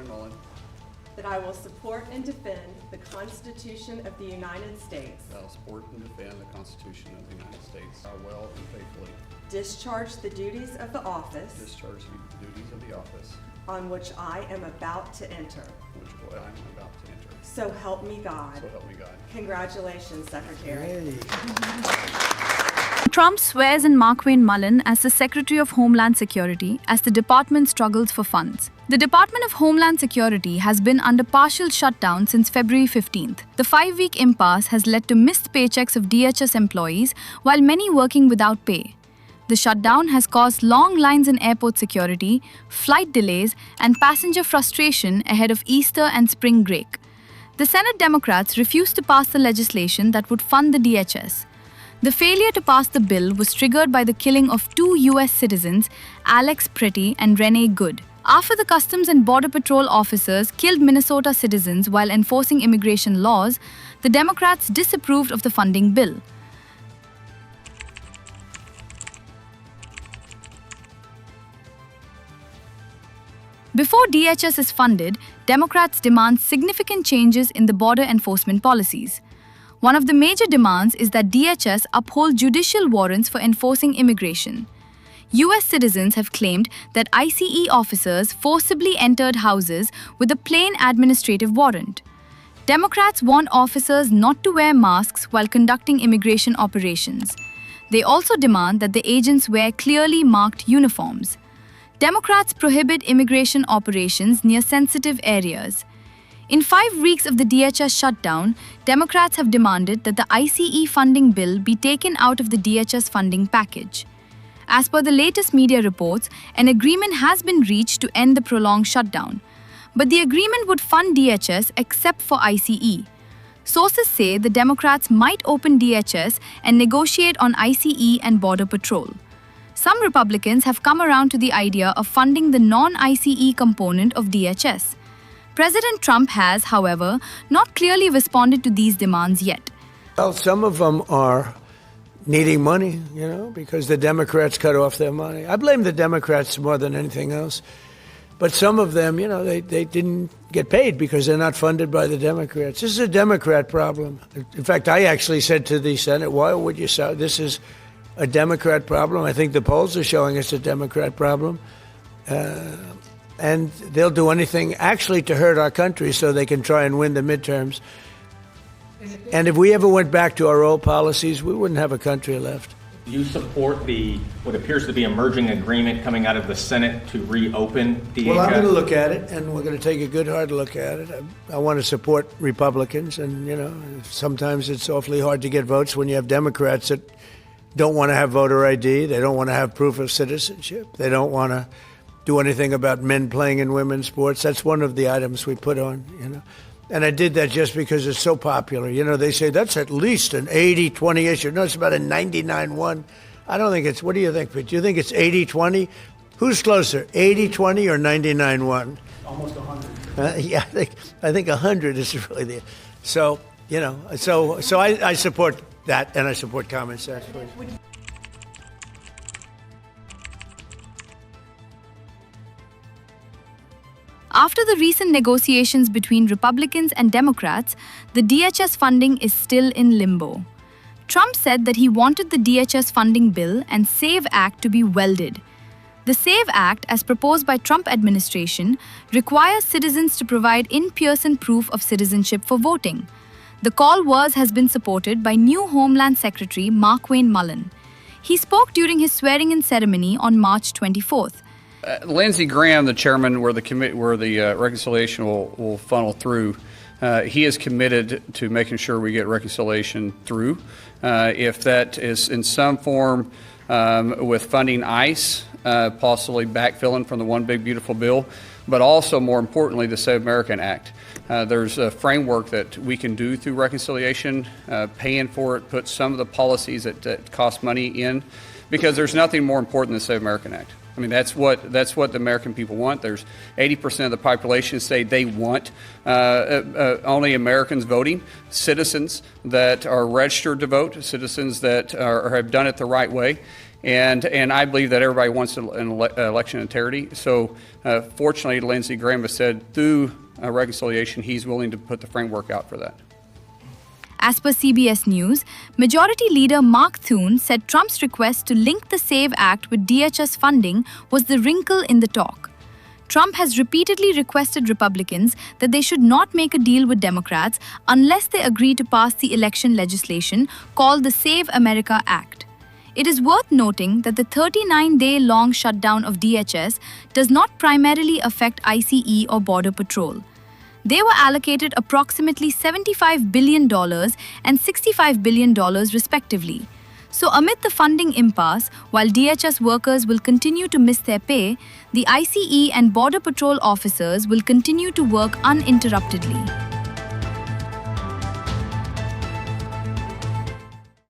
Mullin, that I will support and defend the Constitution of the United States, that I will support and defend the Constitution of the United States. I will and faithfully discharge the duties of the office discharge the duties of the office on which I am about to enter. which I am about to enter. So help me God. So help me God. Congratulations, Secretary. Trump swears in Mullin as the Secretary of Homeland Security as the department struggles for funds. The Department of Homeland Security has been under partial shutdown since February 15th. The 5-week impasse has led to missed paychecks of DHS employees, while many working without pay. The shutdown has caused long lines in airport security, flight delays, and passenger frustration ahead of Easter and spring break. The Senate Democrats refused to pass the legislation that would fund the DHS. The failure to pass the bill was triggered by the killing of 2 U.S. citizens, Alex Pretti and Renee Good. After the Customs and Border Patrol officers killed Minnesota citizens while enforcing immigration laws, the Democrats disapproved of the funding bill. Before DHS is funded, Democrats demand significant changes in the border enforcement policies. One of the major demands is that DHS uphold judicial warrants for enforcing immigration. U.S. citizens have claimed that ICE officers forcibly entered houses with a plain administrative warrant. Democrats want officers not to wear masks while conducting immigration operations. They also demand that the agents wear clearly marked uniforms. Democrats prohibit immigration operations near sensitive areas. In 5 weeks of the DHS shutdown, Democrats have demanded that the ICE funding bill be taken out of the DHS funding package. As per the latest media reports, an agreement has been reached to end the prolonged shutdown. But the agreement would fund DHS except for ICE. Sources say the Democrats might open DHS and negotiate on ICE and Border Patrol. Some Republicans have come around to the idea of funding the non-ICE component of DHS. President Trump has, however, not clearly responded to these demands yet. Well, some of them are needing money, because the Democrats cut off their money. I blame the Democrats more than anything else. But some of them, they didn't get paid because they're not funded by the Democrats. This is a Democrat problem. In fact, I actually said to the Senate, why would you say this is a Democrat problem? I think the polls are showing it's a Democrat problem. And they'll do anything actually to hurt our country so they can try and win the midterms. And if we ever went back to our old policies, we wouldn't have a country left. Do you support what appears to be a merging agreement coming out of the Senate to reopen DHS? Well, I'm going to look at it, and we're going to take a good hard look at it. I want to support Republicans, and, sometimes it's awfully hard to get votes when you have Democrats that don't want to have voter ID. They don't want to have proof of citizenship. They don't want to do anything about men playing in women's sports. That's one of the items we put on, And I did that just because it's so popular. They say that's at least an 80-20 issue. No, it's about a 99-1. I don't think it's, what do you think, Pete? Do you think it's 80-20? Who's closer, 80-20 or 99-1? Almost 100. Yeah, I think 100 is really the, so I support that, and I support common sense. After the recent negotiations between Republicans and Democrats, the DHS funding is still in limbo. Trump said that he wanted the DHS funding bill and SAVE Act to be welded. The SAVE Act, as proposed by Trump administration, requires citizens to provide in-person proof of citizenship for voting. The call has been supported by new Homeland Secretary Mullin. He spoke during his swearing-in ceremony on March 24th. Lindsey Graham, the chairman, where the reconciliation will funnel through, he is committed to making sure we get reconciliation through. If that is in some form with funding ICE, possibly backfilling from the One Big Beautiful Bill, but also, more importantly, the Save American Act. There's a framework that we can do through reconciliation, paying for it, put some of the policies that cost money in, because there's nothing more important than the Save American Act. I mean, that's what the American people want. There's 80% of the population say they want only Americans voting, citizens that are registered to vote, citizens that have done it the right way. And I believe that everybody wants an election integrity. So fortunately, Lindsey Graham has said through reconciliation, he's willing to put the framework out for that. As per CBS News, Majority Leader Mark Thune said Trump's request to link the SAVE Act with DHS funding was the wrinkle in the talk. Trump has repeatedly requested Republicans that they should not make a deal with Democrats unless they agree to pass the election legislation called the Save America Act. It is worth noting that the 39-day-long shutdown of DHS does not primarily affect ICE or Border Patrol. They were allocated approximately $75 billion and $65 billion respectively. So amid the funding impasse, while DHS workers will continue to miss their pay, the ICE and Border Patrol officers will continue to work uninterruptedly.